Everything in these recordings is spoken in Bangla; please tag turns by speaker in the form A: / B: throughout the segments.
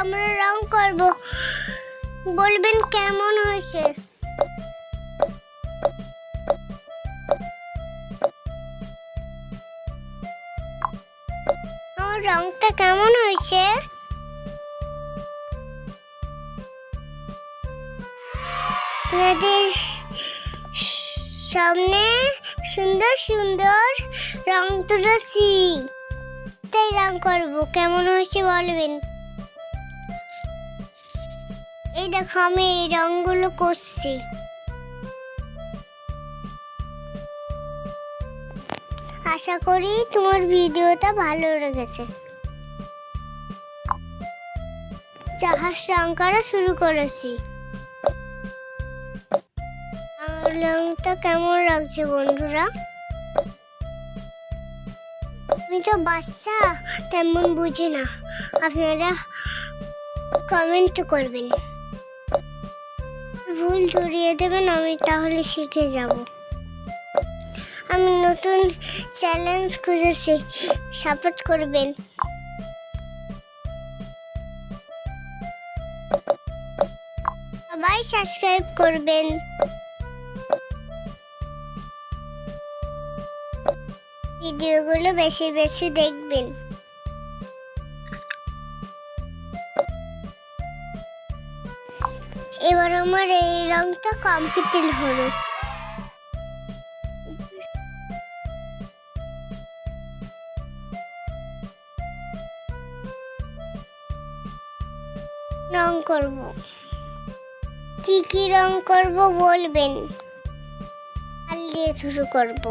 A: আমরা রং করব, বলবেন কেমন হয়েছে। আমার রংটা কেমন হয়েছে? আপনাদের সামনে সুন্দর সুন্দর রং তুলেছি, তাই রং করব, কেমন হয়েছে বলবেন। এই দেখো আমি এই রংগুলো করছি। আশা করি তোমার ভিডিওটা ভালো লেগেছে। জাহাজ রং করা শুরু করেছি। আমার রংটা কেমন লাগছে বন্ধুরা? আমি তো বাচ্চা, তেমন বুঝি না, আপনারা কমেন্ট করবেন, ভুল ধরিয়ে দেবেন, আমি তাহলে শিখে যাব। আমি নতুন চ্যালেঞ্জ খুঁজেছি, সাপোর্ট করবেন। সবাই সাবস্ক্রাইব করবেন। ভিডিওগুলো বেশি বেশি দেখবেন। এবার আমার এই রংটা কমপ্লিট হলো। রং করব, কি কি রং করব বলবেন। লাল দিয়ে শুরু করব।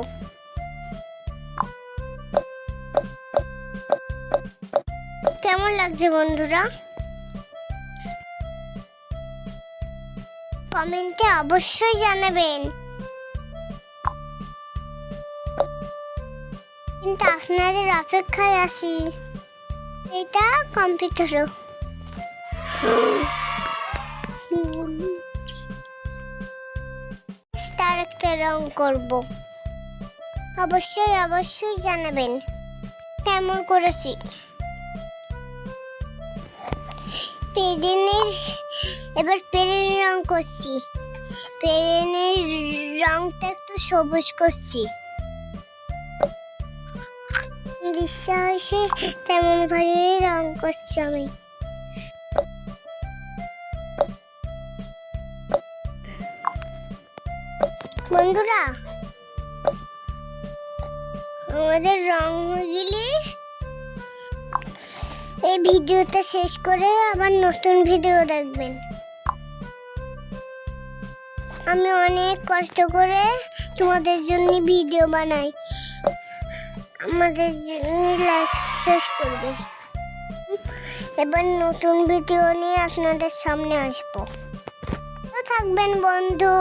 A: কেমন লাগছে বন্ধুরা? কমেন্টে অবশ্যই জানাবেন। কিন্তু আপনাদের অপেক্ষায় আছি। এটা কম্পিউটার তার একটা রং করব, অবশ্যই অবশ্যই জানাবেন কেমন করেছি। এবার পেনের রং করছি। পেনের রংটা একটু সবুজ করছি। বিশ্বাসে তেমন ভাবে রং করছি আমি। বন্ধুরা, আমাদের রং হয়ে গেলে এই ভিডিওটা শেষ করে আবার নতুন ভিডিও দেখবেন। আমি অনেক কষ্ট করে তোমাদের জন্য ভিডিও বানাই, আমাদের লাইক শেষ করবে। এবার নতুন ভিডিও নিয়ে আপনাদের সামনে আসবো। থাকবেন বন্ধু।